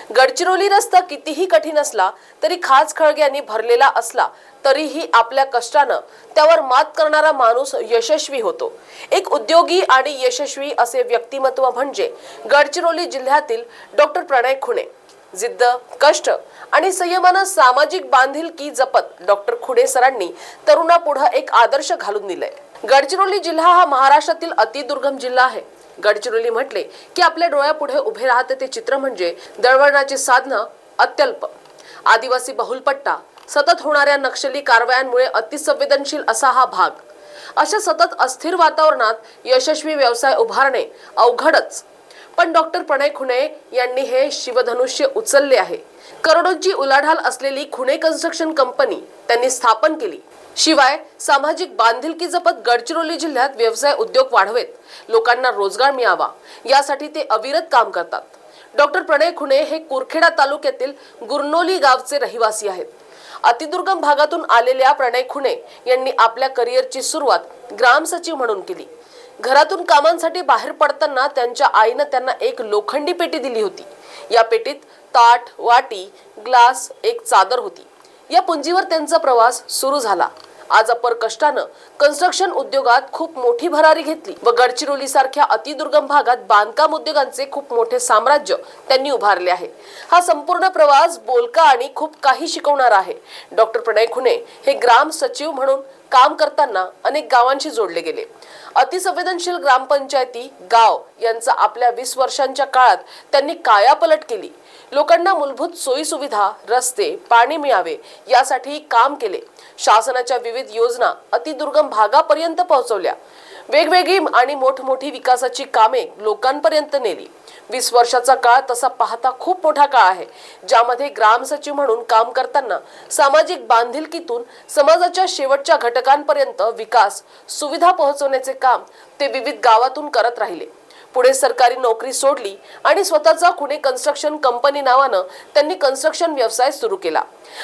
गडचिरोली रस्ता कितीही कठीण असला तरी खाच खळग्यांनी भरलेला असला तरीही आपल्या कष्टानं त्यावर मात करणारा माणूस यशस्वी होतो। एक उद्योगी आणि यशस्वी असे व्यक्तिमत्व म्हणजे गडचिरोली जिल्ह्यातील डॉक्टर प्रणय खुणे। जिद्द, कष्ट आणि संयमानं सामाजिक बांधिलकी जपत डॉक्टर खुणे सरांनी तरुणापुढे एक आदर्श घालून दिलाय। गडचिरोली जिल्हा हा महाराष्ट्रातील अतिदुर्गम जिल्हा आहे। गडचिरोली म्हटले की आपल्या डोळ्यापुढे उभे राहते ते चित्र म्हणजे दळणवळणाची साधनं अत्यल्प, आदिवासी बहुल पट्टा, सतत होणाऱ्या नक्षली कारवायांमुळे अतिसंवेदनशील असा हा भाग। अशा सतत अस्थिर वातावरणात यशस्वी व्यवसाय उभारणे अवघडच, पण डॉक्टर प्रणय खुणे यांनी हे शिवधनुष्य उचलले आहे। करोडोंची उलाढाल असलेली खुणे कन्स्ट्रक्शन कंपनी त्यांनी स्थापन केली। शिवाय सामाजिक बांधिलकी जपत गडचिरोली जिल्ह्यात व्यवसाय उद्योग वाढवेत, लोकांना रोजगार मिळावा यासाठी ते अविरत काम करतात। डॉक्टर प्रणय खुणे हे कुरखेडा तालुक्यातील गुरनोली गावचे रहिवासी आहेत। अतिदुर्गम भागातून आलेल्या प्रणय खुणे यांनी आपल्या करिअरची सुरुवात ग्राम सचिव म्हणून केली। घरातून कामांसाठी बाहेर पडताना त्यांच्या आईने त्यांना एक लोखंडी पेटी दिली होती। या पेटीत ताट, वाटी, ग्लास, एक चादर होती। या पुंजीवर त्यांचा प्रवास सुरू झाला। आज अपर कष्टानं कन्स्ट्रक्शन उद्योगात खूप मोठी भरारी घेतली व गडचिरोली सारख्या अतिदुर्गम भागात बांधकाम उद्योगांचे खूप मोठे साम्राज्य त्यांनी उभारले आहे। हा संपूर्ण प्रवास बोलका आणि खूप काही शिकवणारा आहे। डॉक्टर प्रणय खुणे हे ग्राम सचिव म्हणून काम करताना अनेक गावांशी जोडले गेले। अतिसंवेदनशील ग्रामपंचायती गाव यांचा आपल्या 20 वर्षांच्या काळात त्यांनी कायापलट केली। लोकांना मूलभूत सोयी सुविधा, रस्ते, पाणी मिळावे यासाठी काम केले। शासनाच्या विविध योजना अतिदुर्गम भागापर्यंत पोहोचवल्या। वेगवेगळी आणि मोठमोठी विकासाची कामे लोकांपर्यंत नेली। 20 वर्षाचा काळ तसा पाहता खूप मोठा काळ आहे, ज्यामध्ये ग्राम सचिव म्हणून काम करताना सामाजिक बांधिलकीतून समाजाच्या शेवटच्या घटकांपर्यंत विकास सुविधा पोहोचवण्याचे काम ते विविध गावातून करत राहिले। पुढे सरकारी नोकरी सोडली आणि स्वतःचा खुणे कन्स्ट्रक्शन कंपनी नावानं त्यांनी कन्स्ट्रक्शन व्यवसाय सुरू केला।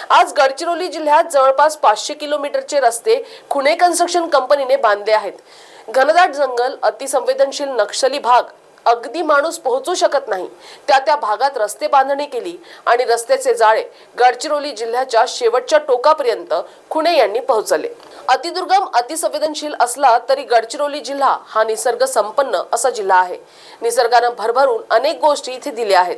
आज गडचिरोली जिल्ह्यात जवळपास 500 किलोमीटरचे रस्ते खुणे कन्स्ट्रक्शन कंपनीने बांधले आहेत। घनदाट जंगल, अतिसंवेदनशील नक्षली भाग, अगदी माणूस पोहोचू शकत नाही त्या भागात रस्ते बांधणी केली आणि रस्त्याचे जाळे गडचिरोली जिल्ह्याच्या शेवटच्या टोकापर्यंत खुणे यांनी पोहोचवले। अतिदुर्गम, अतिसंवेदनशील असला तरी गडचिरोली जिल्हा हा निसर्ग संपन्न असा जिल्हा आहे। निसर्गानं भरभरून अनेक गोष्टी इथे दिल्या आहेत।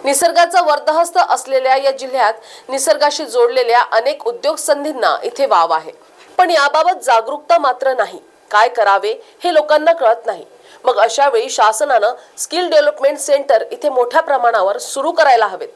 निसर्गाचा वर्धहस्त असलेल्या या जिल्ह्यात निसर्गाशी जोडलेल्या अनेक उद्योग संधींना इथे वाव आहे, पण याबाबत जागरूकता मात्र नाही। काय करावे हे लोकांना कळत नाही। मग अशा वेळी शासनानं स्किल डेव्हलपमेंट सेंटर इथे मोठ्या प्रमाणावर सुरू करायला हवेत।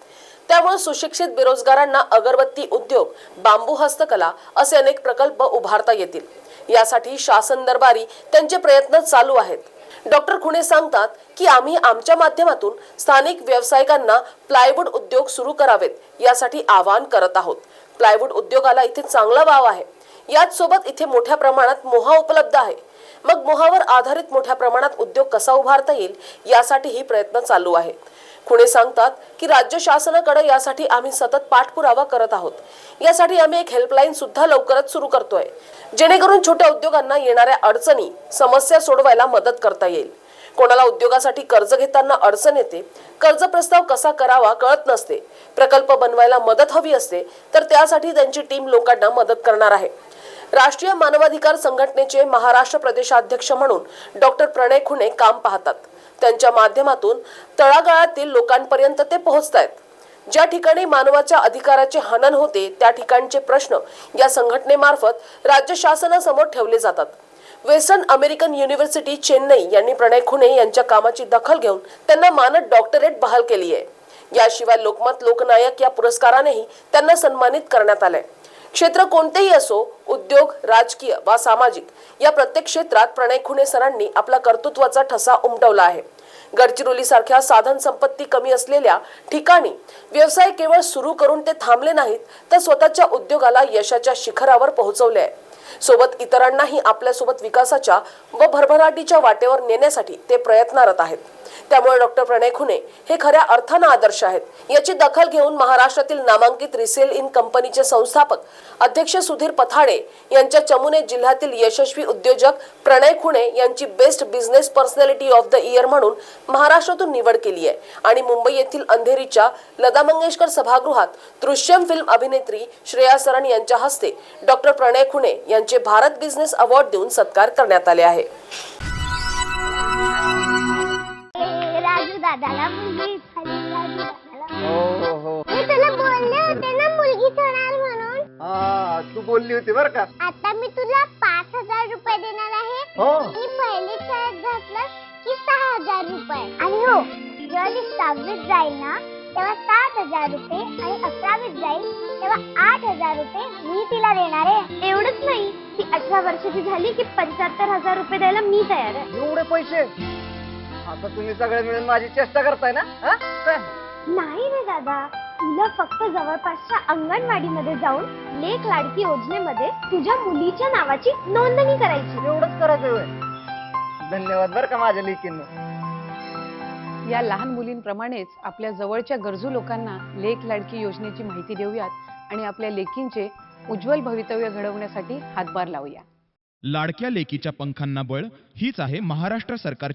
त्यामुळे सुशिक्षित बेरोजगारांना अगरबत्ती उद्योग, बांबू हस्तकला असे अनेक प्रकल्प उभारता येतील। यासाठी शासन दरबारी त्यांचे प्रयत्न चालू आहेत। डॉक्टर खुणे सांगतात की आम्ही आमच्या माध्यमातून स्थानिक व्यावसायिकांना प्लायवूड उद्योग सुरू करावेत यासाठी आवाहन करत आहोत। प्लायवूड उद्योगाला इथे चांगला वाव आहे। याच सोबत इथे मोठ्या प्रमाणात मोहा उपलब्ध आहे। मग मोहावर आधारित मोठ्या प्रमाणात उद्योग कसा उभारता येईल यासाठी ही प्रयत्न चालू आहेत। खुणे सांगतात की राज्य शासनाकडे यासाठी आम्ही सतत पाठपुरावा करत आहोत। यासाठी आम्ही एक हेल्पलाईन सुद्धा लवकरच सुरू करतोय, जेणेकरून छोट्या उद्योगांना येणाऱ्या अडचणी, समस्या सोडवायला मदत करता येईल। कोणाला उद्योगासाठी कर्ज घेताना अडचण येते, कर्ज प्रस्ताव कसा करावा कळत नसते, प्रकल्प बनवायला मदत हवी असते, तर त्यासाठी त्यांची टीम लोकांना मदत करणार आहे। राष्ट्रीय मानवाधिकार संघटनेचे महाराष्ट्र प्रदेशाध्यक्ष म्हणून डॉक्टर प्रणय खुणे काम पाहतात। त्यांच्या माध्यमातून तळागाळातील लोकांपर्यंत ते पोहोचतायत। ज्या ठिकाणी मानवाच्या अधिकाराचे हनन होते त्या ठिकाणचे प्रश्न या संघटनेमार्फत राज्य शासनासमोर ठेवले जातात। वेस्टर्न अमेरिकन युनिव्हर्सिटी चेन्नई यांनी प्रणय खुणे यांच्या कामाची दखल घेऊन त्यांना मानद डॉक्टरेट बहाल केली आहे। याशिवाय लोकमत लोकनायक या पुरस्कारानेही त्यांना सन्मानित करण्यात आले। क्षेत्र कोणतेही असो, उद्योग, राजकीय वा सामाजिक, या प्रत्येक क्षेत्रात प्रणय खुणे सरांनी आपला कर्तृत्वाचा ठसा उमटवला आहे। गडचिरोली सारख्या साधन संपत्ती कमी असलेल्या ठिकाणी व्यवसाय केवळ सुरू करून ते थांबले नाहीत, तर स्वतःच्या उद्योगाला यशाच्या शिखरावर पोहोचवले आहे। सोबत इतरांनाही आपल्या सोबत विकासाच्या व भरभराटीच्या वाटेवर नेण्यासाठी ते प्रयत्नरत आहेत। त्यामुळे डॉक्टर प्रणय खुने हे खऱ्या अर्थानं आदर्श आहेत। याची दखल घेऊन महाराष्ट्रातील नामांकित रिसेल इन कंपनीचे संस्थापक अध्यक्ष सुधीर पथाडे यांच्या चमुने जिल्ह्यातील यशस्वी उद्योजक प्रणय खुने यांची best business personality of the year म्हणून महाराष्ट्रातून निवड केली आहे आणि मुंबई येथील अंधेरीच्या लता मंगेशकर सभागृहात दृश्यम फिल्म अभिनेत्री श्रेया सरन यांच्या हस्ते डॉक्टर प्रणय खुने यांचे भारत बिझनेस अवॉर्ड देऊन सत्कार करण्यात आले आहे। राजू दादाला मुलगी झाली, राजू दादाला। मी तुला बोलले होते ना मुलगीच होणार म्हणून। तू बोलली होती बर का। आता मी तुला 5,000 रुपये देणार आहे आणि पहिली शाळेत घातलं की 6,000 रुपये आणि हो जेव्हा ती 6वीत जाईल ना तेव्हा 7,000 रुपये आणि 11वीत जाईल तेव्हा 8,000 रुपये मी तिला देणार आहे। एवढंच नाही, ती 18 वर्षाची झाली की 75,000 रुपये द्यायला मी तयार आहे। एवढे पैसे? आता तुम्ही सगळे मिळून माझी चेष्टा करताय ना? काय नाही रे दादा, तुला फक्त जवळपासच्या अंगणवाडीमध्ये जाऊन लेक लाडकी योजनेमध्ये तुझ्या मुलीच्या नावाची नोंदणी करायची। एवढंच करायचं होय? धन्यवाद बर का माझ्या लेकींना। या लहान मुलींप्रमाणेच आपल्या जवळच्या गरजू लोकांना लेक लाडकी योजनेची माहिती देऊयात आणि आपल्या लेकींचे उज्ज्वल भवितव्य घडवण्यासाठी हातभार लावूया। लाडक्या लेकीच्या पंखांना बळ हीच आहे महाराष्ट्र सरकारची